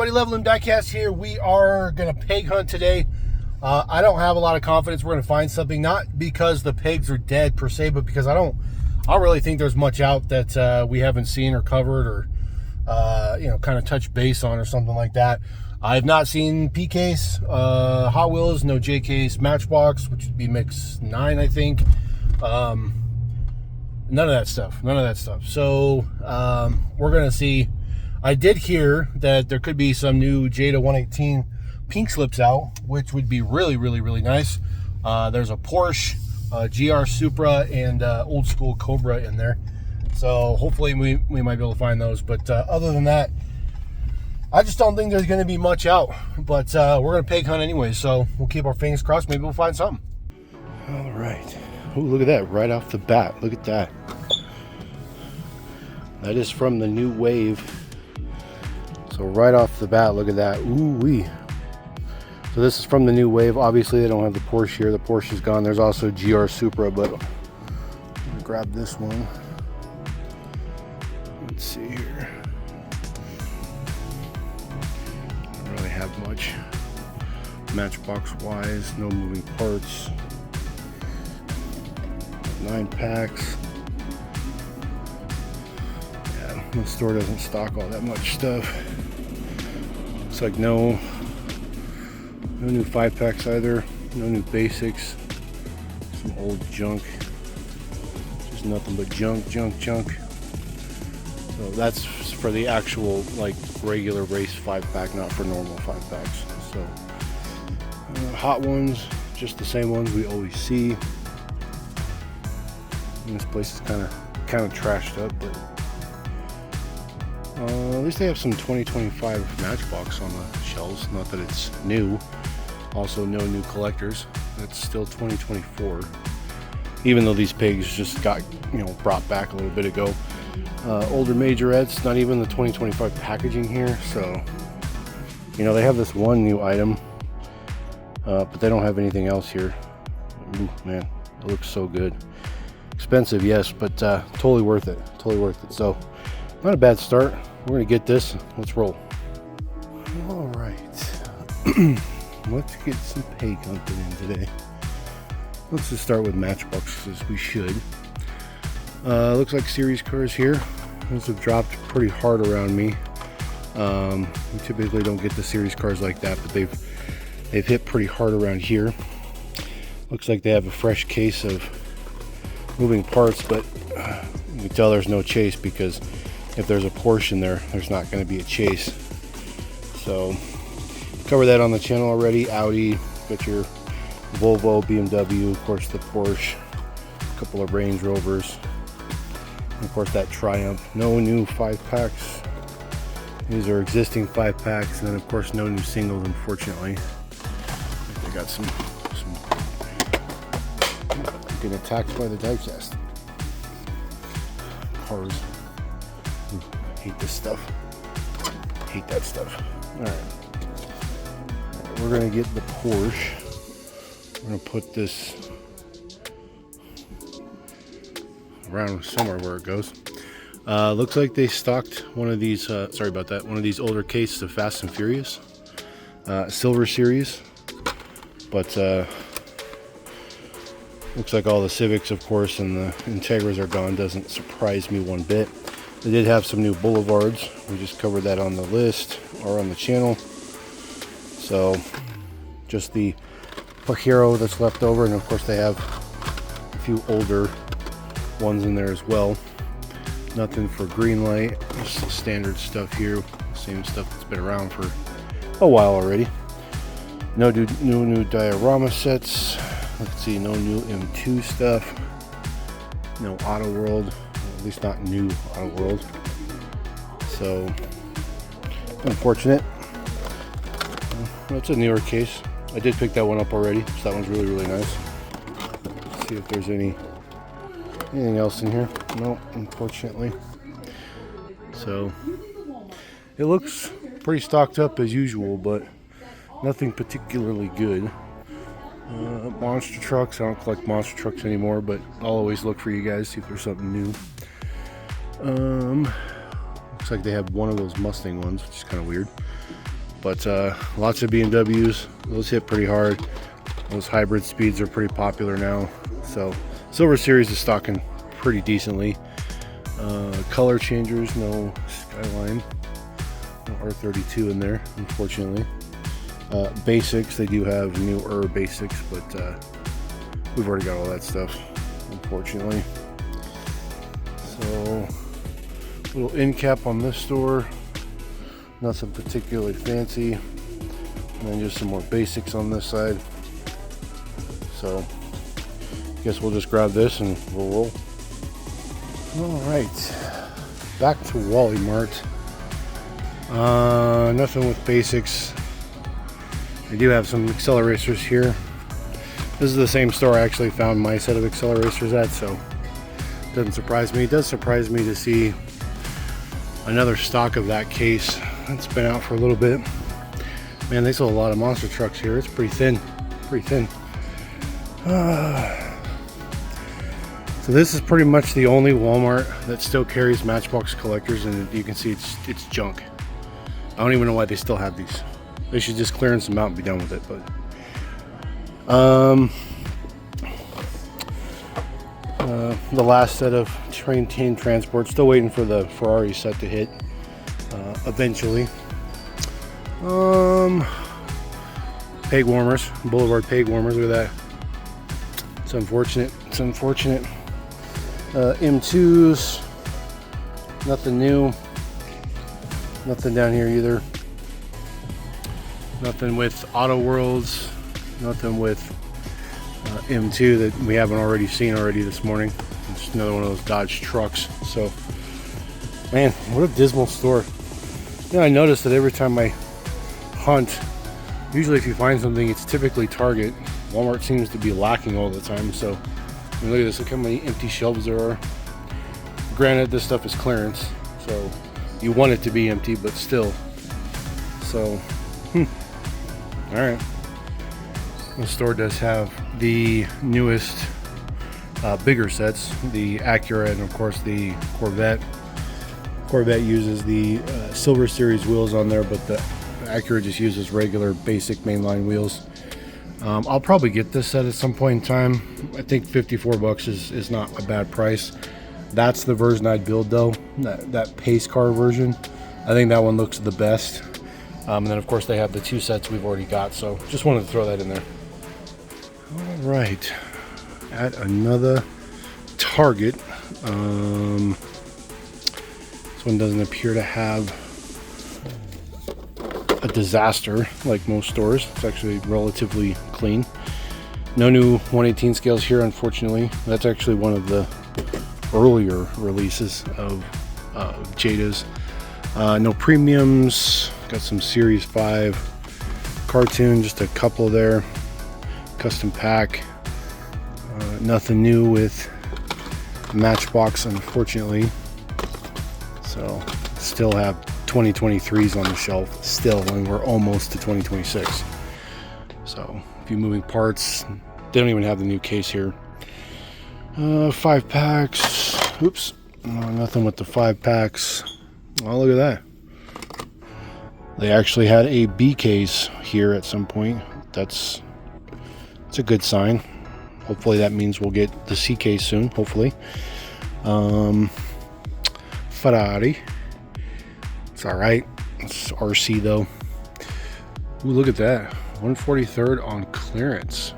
everybody, LevelMDiecast here. We are going to peg hunt today. I don't have a lot of confidence we're going to find something, not because the pegs are dead per se, but because I don't really think there's much out that we haven't seen or covered or kind of touch base on or something like that. I've not seen P-Case, Hot Wheels, no J-Case, Matchbox, which would be mix 9, I think. None of that stuff. So we're going to see. I did hear that there could be some new Jada 118 pink slips out, which would be really, really, really nice. There's a Porsche, GR Supra, and old school Cobra in there. So hopefully we might be able to find those. But other than that, I just don't think there's going to be much out. But we're going to peg hunt anyway, so we'll keep our fingers crossed. Maybe we'll find something. All right. Oh, look at that right off the bat. Look at that. That is from the new Wave. So right off the bat, look at that. Ooh-wee. So this is from the new Wave. Obviously, they don't have the Porsche here. The Porsche is gone. There's also GR Supra, but I'm gonna grab this one. Let's see here. Don't really have much. Matchbox-wise, no moving parts. 9 packs. Yeah, the store doesn't stock all that much stuff. Looks like no new 5 packs either. No new basics. Some old junk. Just nothing but junk. So that's for the actual like regular race 5 pack, not for normal 5 packs. So hot ones, just the same ones we always see. And this place is kind of trashed up, but at least they have some 2025 Matchbox on the shelves. Not that it's new. Also, no new collectors. That's still 2024. Even though these pigs just got brought back a little bit ago. Older majorettes. Not even the 2025 packaging here. So they have this one new item, but they don't have anything else here. Ooh, man, it looks so good. Expensive, yes, but totally worth it. So not a bad start. We're gonna get this. Let's roll. All right. Let's get some peg hunting in today. Let's just start with Matchboxes. We should. Looks like series cars here. Those have dropped pretty hard around me. We typically don't get the series cars like that, but they've hit pretty hard around here. Looks like they have a fresh case of moving parts, but you can tell there's no chase because if there's a Porsche in there, there's not going to be a chase. So covered that on the channel already. Audi, got your Volvo, BMW, of course the Porsche, a couple of Range Rovers, and of course that Triumph. No new 5 packs. These are existing 5 packs, and then of course no new singles, unfortunately. They got some getting attacked by the diecast. Cars. Hate this stuff. Hate that stuff. Alright. We're going to get the Porsche. We're going to put this around somewhere where it goes. Looks like they stocked one of these, sorry about that, one of these older cases of Fast and Furious. Silver Series. But, looks like all the Civics, of course, and the Integras are gone. Doesn't surprise me one bit. They did have some new Boulevards. We just covered that on the list or on the channel. So, just the Pajero that's left over, and of course they have a few older ones in there as well. Nothing for Greenlight. Just the standard stuff here. Same stuff that's been around for a while already. No new diorama sets. Let's see, no new M2 stuff. No Auto World, at least not new Auto World. So, unfortunate. That's a newer case. I did pick that one up already, so that one's really, really nice. Let's see if there's anything else in here. No, unfortunately. So, it looks pretty stocked up as usual, but nothing particularly good. Monster trucks. I don't collect monster trucks anymore, but I'll always look for you guys, see if there's something new. Looks like they have one of those Mustang ones, which is kind of weird. But lots of BMWs. Those hit pretty hard. Those hybrid speeds are pretty popular now. So Silver Series is stocking pretty decently. Color changers, no Skyline, no R32 in there, unfortunately. Basics, they do have newer basics, but we've already got all that stuff, unfortunately. So, little end cap on this store, nothing particularly fancy, and then just some more basics on this side. So, I guess we'll just grab this and we'll roll. Alright, back to Wally Mart. Nothing with basics. I do have some acceleracers here. This is the same store I actually found my set of acceleracers at, so it doesn't surprise me. It does surprise me to see another stock of that case. It's been out for a little bit. Man, they sold a lot of monster trucks here. It's pretty thin, pretty thin. So this is pretty much the only Walmart that still carries Matchbox collectors, and you can see it's junk. I don't even know why they still have these. They should just clearance them out and be done with it. But the last set of train team transport, still waiting for the Ferrari set to hit eventually. Peg warmers, Boulevard peg warmers. Look at that. It's unfortunate. It's unfortunate. M2s, nothing new. Nothing down here either. Nothing with Auto Worlds. Nothing with M2 that we haven't already seen this morning. It's another one of those Dodge trucks. So, man, what a dismal store. You know, I noticed that every time I hunt, usually if you find something, it's typically Target. Walmart seems to be lacking all the time. So, I mean, look at this. Look how many empty shelves there are. Granted, this stuff is clearance, so you want it to be empty, but still. So, all right. The store does have the newest, bigger sets, the Acura and of course the Corvette. Corvette uses the Silver Series wheels on there, but the Acura just uses regular basic mainline wheels. I'll probably get this set at some point in time. I think $54 is not a bad price. That's the version I'd build though, that pace car version. I think that one looks the best. And then of course they have the two sets we've already got, so just wanted to throw that in there. All right, at another Target. This one doesn't appear to have a disaster like most stores. It's actually relatively clean. No new 118 scales here, unfortunately. That's actually one of the earlier releases of Jada's. No premiums. Got some Series 5 cartoon, just a couple there. Custom pack. Nothing new with Matchbox, unfortunately. So still have 2023s on the shelf still, and we're almost to 2026. So a few moving parts. They don't even have the new case here. 5 packs. Oops. Nothing with the 5 packs. Oh, look at that. They actually had a B case here at some point. It's a good sign. Hopefully that means we'll get the C case soon, hopefully. Ferrari. It's alright. It's RC though. Ooh, look at that. 143rd on clearance.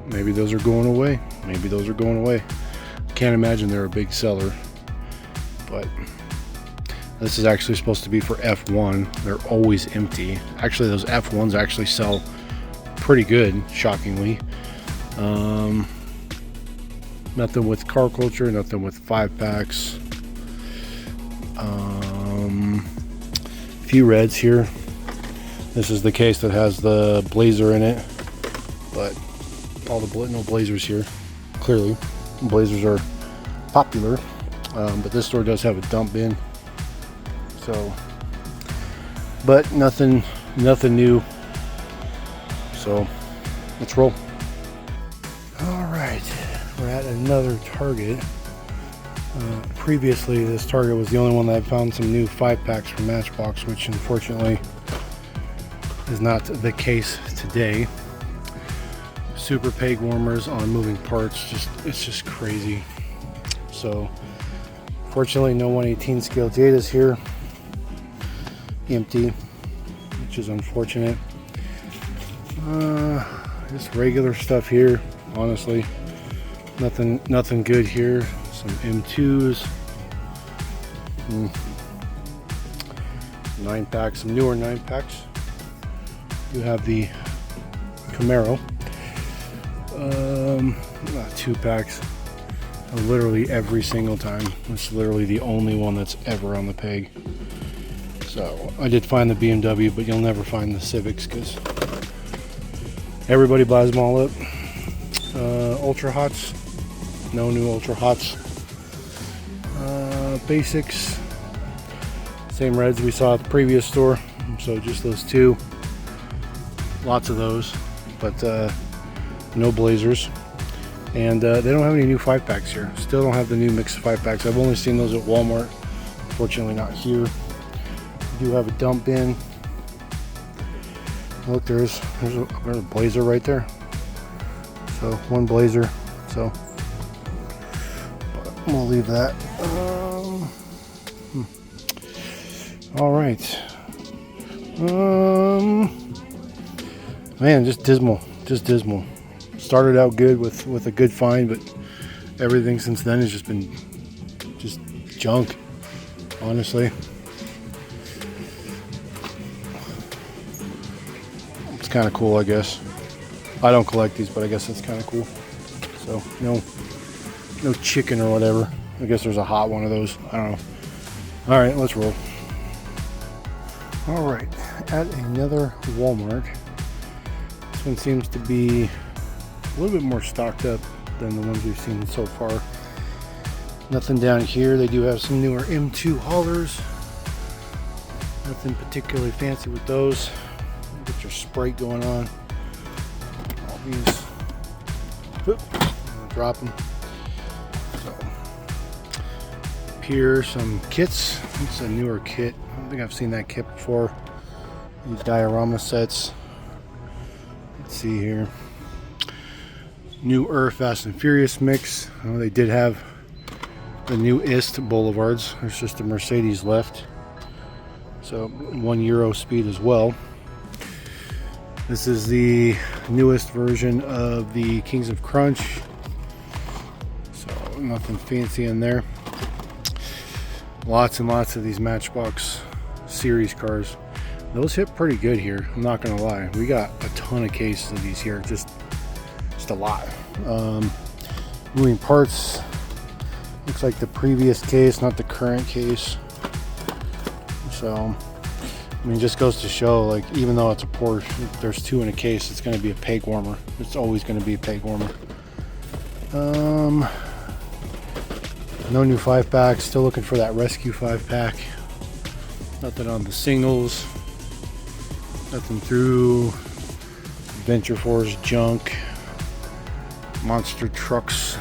Maybe those are going away. Maybe those are going away. Can't imagine they're a big seller. But this is actually supposed to be for F1. They're always empty. Actually, those F1s actually sell pretty good, shockingly. Nothing with car culture, nothing with 5 packs. Few reds here. This is the case that has the Blazer in it, but all the no Blazers here. Clearly, Blazers are popular, but this store does have a dump bin. So, but nothing new. So, let's roll. All right, we're at another Target. Previously, this Target was the only one that found some new 5-packs from Matchbox, which unfortunately is not the case today. Super peg warmers on moving parts, it's just crazy. So fortunately, no 1/18 scale Jadas here, empty, which is unfortunate. Just regular stuff here, honestly. Nothing good here. Some M2s, 9-packs, some newer 9-packs. You have the Camaro, 2-packs. Literally every single time. It's literally the only one that's ever on the peg. So I did find the BMW, but you'll never find the Civics because everybody buys them all up. Ultra Hots, no new Ultra Hots. Basics, same reds we saw at the previous store, so just those two. Lots of those, but no Blazers. And they don't have any new 5-packs here. Still don't have the new mixed 5-packs. I've only seen those at Walmart. Fortunately not here. We do have a dump bin. Look, there's a Blazer right there. So one Blazer. So but we'll leave that. All right. Man, just dismal. Just dismal. Started out good with a good find, but everything since then has just been just junk, honestly. It's kind of cool, I guess. I don't collect these, but I guess it's kind of cool. So no chicken or whatever. I guess there's a hot one of those. I don't know. All right, let's roll. All right, at another Walmart. This one seems to be a little bit more stocked up than the ones we've seen so far. Nothing down here. They do have some newer M2 haulers. Nothing particularly fancy with those. Get your Sprite going on. All these. Whoop, drop them. So, up here, some kits. It's a newer kit. I don't think I've seen that kit before. These diorama sets. Let's see here. New Fast and Furious mix. They did have the new IST Boulevards. There's just a Mercedes left. So 1 Euro speed as well. This is the newest version of the Kings of Crunch. So nothing fancy in there. Lots and lots of these Matchbox series cars. Those hit pretty good here, I'm not gonna lie. We got a ton of cases of these here, just a lot. Moving parts, looks like the previous case, not the current case. So, I mean, just goes to show, like, even though it's a Porsche, if there's 2 in a case, it's gonna be a peg warmer. It's always gonna be a peg warmer. No new 5-packs, still looking for that Rescue 5-pack. Nothing on the singles. Nothing through Venture Force junk. Monster trucks.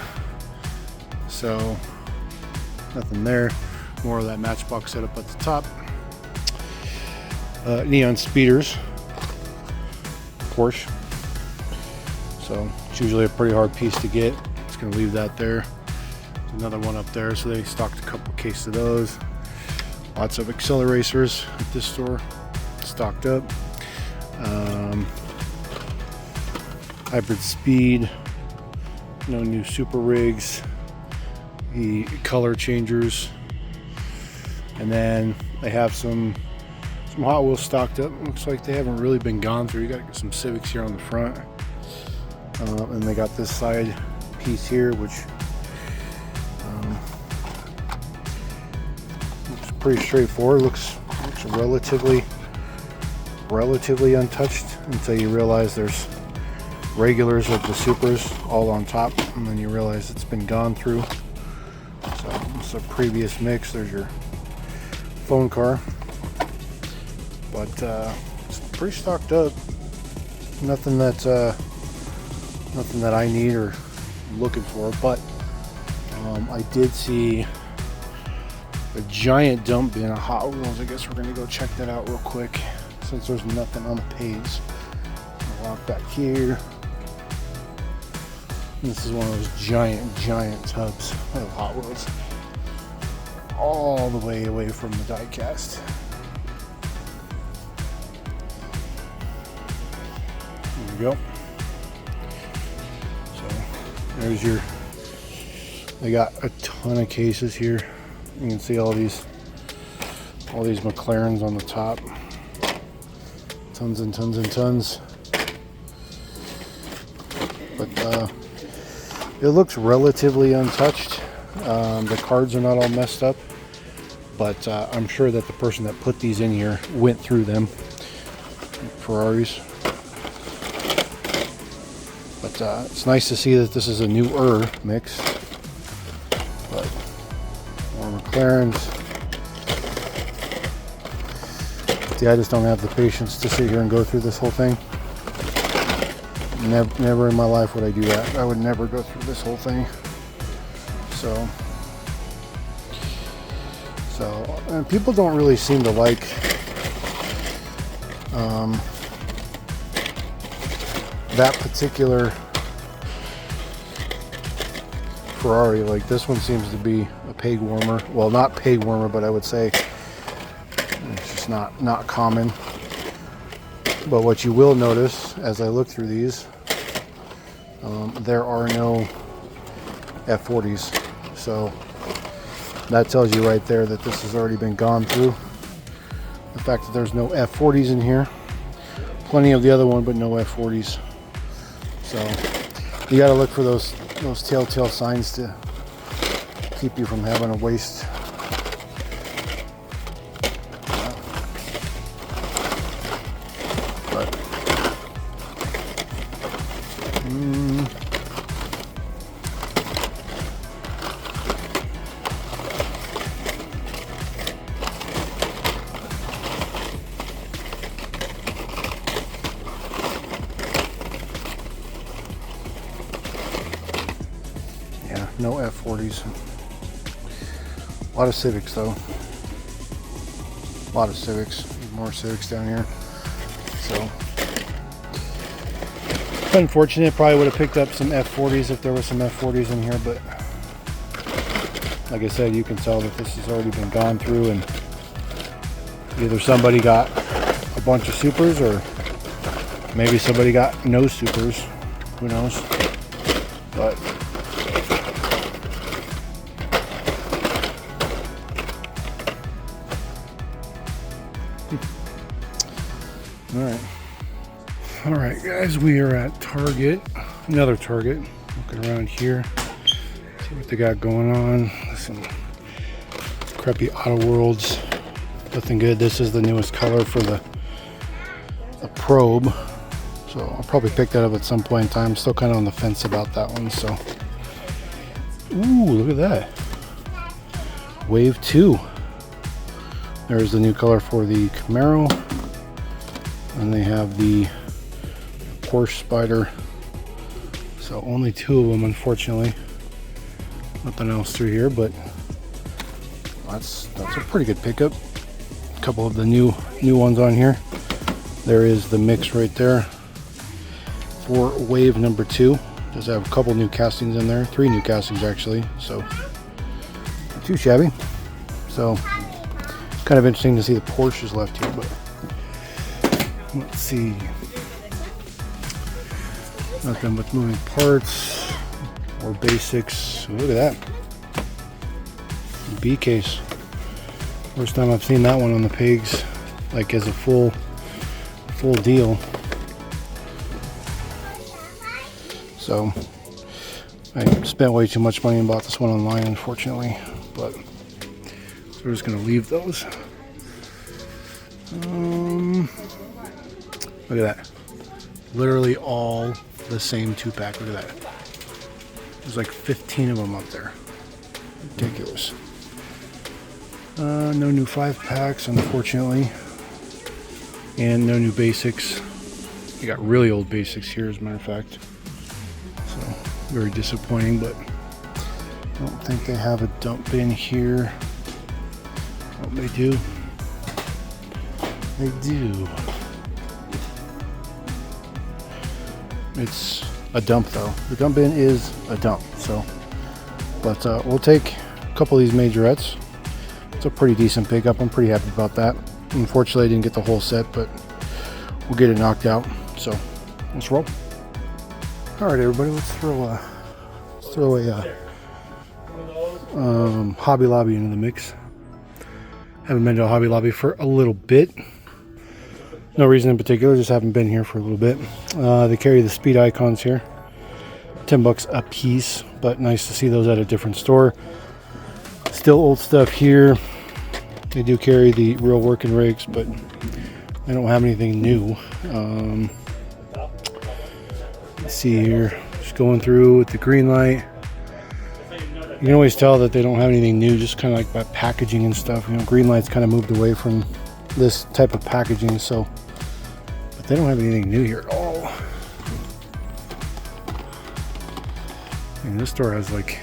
So nothing there. More of that Matchbox setup at the top. Neon speeders. Porsche. So it's usually a pretty hard piece to get. Just gonna leave that there. There's another one up there. So they stocked a couple cases of those. Lots of acceleracers at this store. Stocked up. Hybrid speed. No new super rigs. The color changers. And then they have some Hot Wheels stocked up. Looks like they haven't really been gone through. You got some Civics here on the front. And they got this side piece here, which looks pretty straightforward. Looks relatively untouched until you realize there's regulars of the Supers all on top, and then you realize it's been gone through. So it's a previous mix. There's your phone car, but it's pretty stocked up. Nothing that I need or looking for, but I did see a giant dump bin of Hot Wheels. I guess we're gonna go check that out real quick since there's nothing on the page. I'll walk back here. This is one of those giant tubs of Hot Wheels, all the way away from the diecast. There we go. So there's your, they got a ton of cases here. You can see all these McLarens on the top. Tons and tons and tons. But it looks relatively untouched. The cards are not all messed up, but I'm sure that the person that put these in here went through them. Ferraris. But it's nice to see that this is a newer mix. But more McLarens. See, I just don't have the patience to sit here and go through this whole thing. Never in my life would I do that. I would never go through this whole thing. So and people don't really seem to like that particular Ferrari. Like, this one seems to be a peg warmer. Well, not peg warmer, but I would say it's just not common. But what you will notice as I look through these, there are no F40s. So that tells you right there that this has already been gone through. The fact that there's no F40s in here. Plenty of the other one, but no F40s. So you got to look for those telltale signs to keep you from having to waste. But yeah, no F40s. A lot of Civics though. A lot of Civics. More Civics down here. So unfortunate. Probably would have picked up some F40s if there was some F40s in here, but like I said, you can tell that this has already been gone through, and either somebody got a bunch of supers or maybe somebody got no supers. Who knows? But all right guys, we are at Target, another Target. Looking around here, see what they got going on. Some crappy Auto Worlds, nothing good. This is the newest color for the Probe, so I'll probably pick that up at some point in time. I'm still kind of on the fence about that one. So, ooh, look at that, Wave 2. There's the new color for the Camaro. And they have the Porsche Spider. So only two of them, unfortunately. Nothing else through here, but that's a pretty good pickup. A couple of the new ones on here. There is the mix right there for Wave number 2. Does have a couple new castings in there, 3 new castings actually. So not too shabby. So kind of interesting to see the Porsches left here, but let's see. Nothing but moving parts or basics. Look at that. B case. First time I've seen that one on the pigs, like as a full deal. So I spent way too much money and bought this one online, unfortunately. But so we're just gonna leave those. Look at that. Literally all the same 2-pack. Look at that. There's like 15 of them up there. Ridiculous. No new 5-packs, unfortunately. And no new basics. You got really old basics here, as a matter of fact. So, very disappointing, but I don't think they have a dump bin here. what they do. They do. It's a dump though. The dump bin is a dump. So, but we'll take a couple of these majorettes. It's a pretty decent pickup. I'm pretty happy about that. Unfortunately, I didn't get the whole set, but we'll get it knocked out. So let's roll. All right, everybody, let's throw a Hobby Lobby into the mix. Haven't been to a Hobby Lobby for a little bit. No reason in particular, just haven't been here for a little bit. They carry the speed icons here, $10 a piece, but nice to see those at a different store. Still old stuff here. They do carry the real working rigs, but they don't have anything new. Let's see here, just going through with the green light. You can always tell that they don't have anything new, just kind of like by packaging and stuff. You know, green light's kind of moved away from this type of packaging, so, but they don't have anything new here at all. And this store has like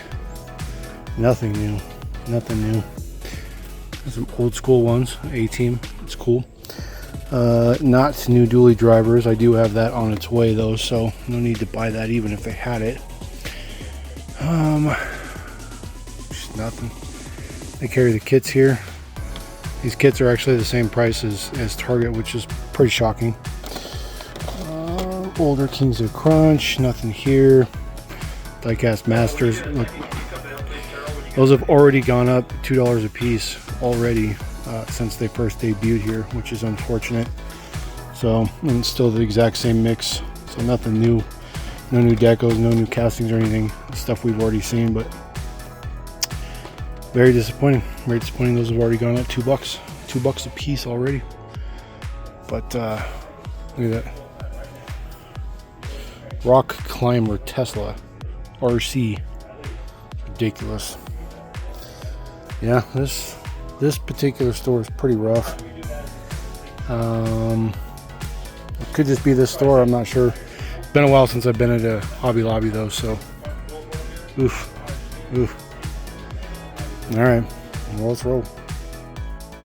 nothing new. There's some old school ones, A-Team, it's cool. Not new dually drivers. I do have that on its way though, so no need to buy that even if they had it. Just nothing. They carry the kits here. These kits are actually the same price as Target, which is pretty shocking. Older Kings of Crunch, nothing here. Diecast Masters, look, those have already gone up $2 a piece already since they first debuted here, which is unfortunate. So, and it's still the exact same mix, so nothing new. No new decos, no new castings or anything. Stuff we've already seen, but very disappointing. Very disappointing. Those have already gone up $2. $2 a piece already. But look at that. Rock Climber Tesla RC. Ridiculous. Yeah, this particular store is pretty rough. It could just be this store, I'm not sure. It's been a while since I've been at a Hobby Lobby though, so oof. All right, well, let's roll.